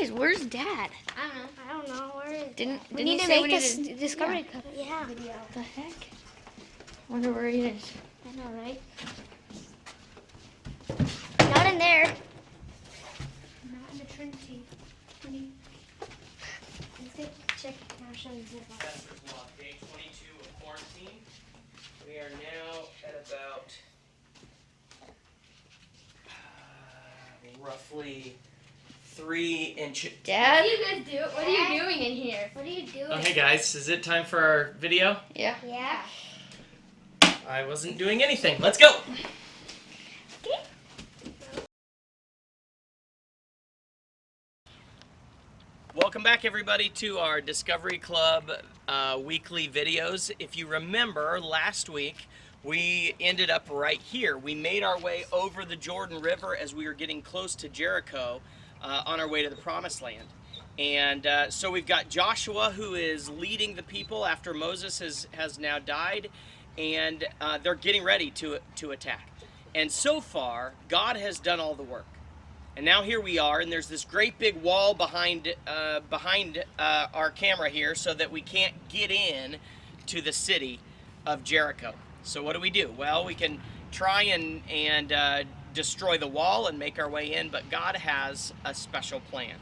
Guys, where's Dad? I don't know. Where is Didn't we he need to say make we a needed- discovery video. What the heck? Wonder where he is. I know, right? Not in there. Not in the Trinity. Let's check. I'll show you this one. Pastor's Log, day 22 of quarantine. We are now at about roughly 3 inches. Dad? What are you guys doing? What are you doing in here? What are you doing? Oh, hey guys, is it time for our video? Yeah. Yeah. I wasn't doing anything. Let's go! Welcome back, everybody, to our Discovery Club weekly videos. If you remember, last week we ended up right here. We made our way over the Jordan River as we were getting close to Jericho on our way to the Promised Land. And so we've got Joshua, who is leading the people after Moses has now died, and they're getting ready to attack. And so far, God has done all the work. And now here we are, and there's this great big wall behind our camera here so that we can't get in to the city of Jericho. So what do? Well, we can try and destroy the wall and make our way in, but God has a special plan.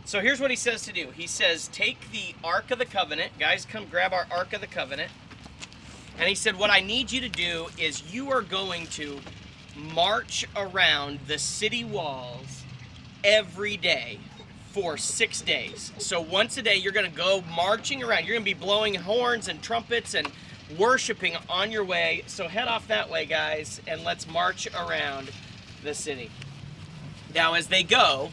So here's what he says to do. He says, take the Ark of the Covenant. Guys, come grab our Ark of the Covenant. And he said, what I need you to do is you are going to march around the city walls every day for 6 days. So once a day, you're going to go marching around. You're going to be blowing horns and trumpets and worshiping on your way. So head off that way, guys, and let's march around the city. Now, as they go,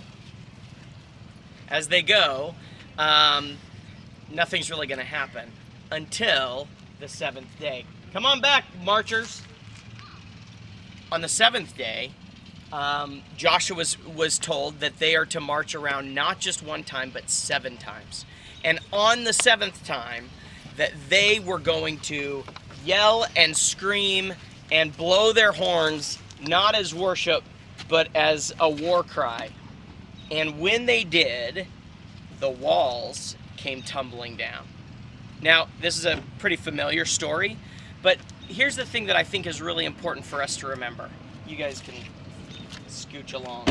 nothing's really going to happen until the 7th day. Come on back, marchers. On the 7th day, Joshua was told that they are to march around not just one time, but 7 times. And on the 7th time, that they were going to yell and scream and blow their horns, not as worship, but as a war cry. And when they did, the walls came tumbling down. Now, this is a pretty familiar story, but here's the thing that I think is really important for us to remember. You guys can scooch along.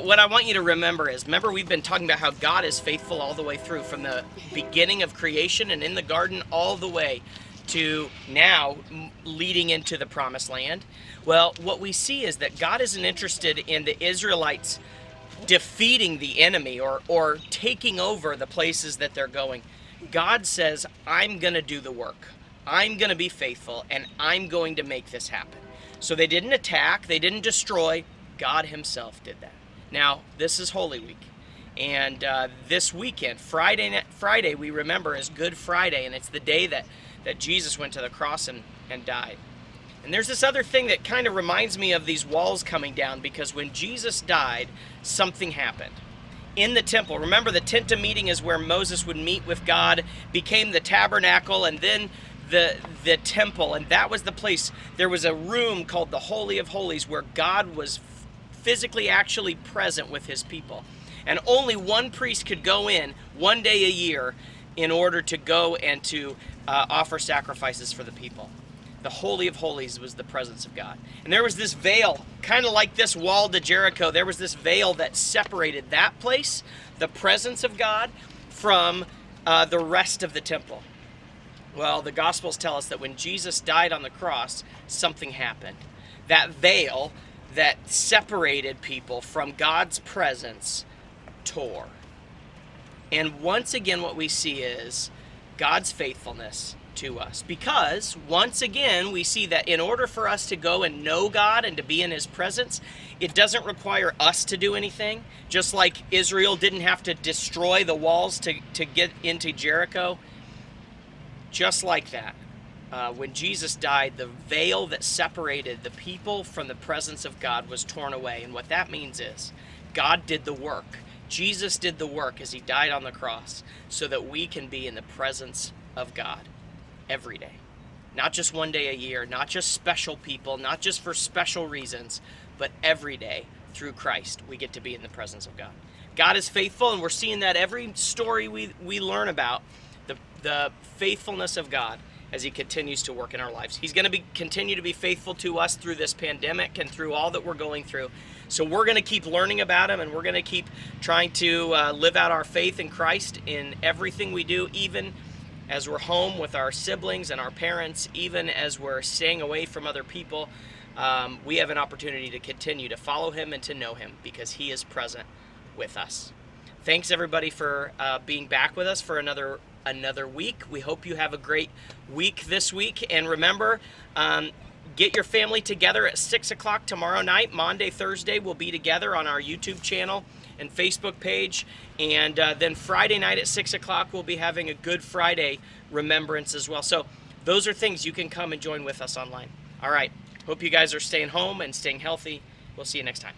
What I want you to remember is, remember we've been talking about how God is faithful all the way through, from the beginning of creation and in the garden all the way to now leading into the Promised Land. Well, what we see is that God isn't interested in the Israelites defeating the enemy or taking over the places that they're going. God says, I'm going to do the work. I'm going to be faithful, and I'm going to make this happen. So they didn't attack, they didn't destroy. God himself did that. Now, this is Holy Week. And this weekend, Friday, we remember is Good Friday, and it's the day that Jesus went to the cross and died. And there's this other thing that kind of reminds me of these walls coming down, because when Jesus died, something happened. In the temple, remember the tent of meeting is where Moses would meet with God, became the tabernacle, and then the temple, and that was the place. There was a room called the Holy of Holies where God was physically actually present with his people. And only one priest could go in one day a year in order to go and to offer sacrifices for the people. The Holy of Holies was the presence of God. And there was this veil, kind of like this wall to Jericho. There was this veil that separated that place, the presence of God, from the rest of the temple. Well, the Gospels tell us that when Jesus died on the cross, something happened. That veil that separated people from God's presence tore. And once again, what we see is God's faithfulness to us. Because, once again, we see that in order for us to go and know God and to be in his presence, it doesn't require us to do anything. Just like Israel didn't have to destroy the walls to get into Jericho. Just like that, when Jesus died, the veil that separated the people from the presence of God was torn away. And what that means is God did the work. Jesus did the work as he died on the cross so that we can be in the presence of God every day. Not just one day a year, not just special people, not just for special reasons, but every day through Christ we get to be in the presence of God. God is faithful, and we're seeing that every story we learn about, the faithfulness of God as he continues to work in our lives. He's going to continue to be faithful to us through this pandemic and through all that we're going through. So we're going to keep learning about him, and we're going to keep trying to live out our faith in Christ in everything we do, even as we're home with our siblings and our parents, even as we're staying away from other people. We have an opportunity to continue to follow him and to know him because he is present with us. Thanks everybody for being back with us for another week. We hope you have a great week this week, and remember, get your family together at 6 o'clock tomorrow night. Monday, Thursday, we'll be together on our YouTube channel and Facebook page, and then Friday night at 6 o'clock we'll be having a Good Friday remembrance as well. So those are things you can come and join with us online. All right, hope you guys are staying home and staying healthy. We'll see you next time.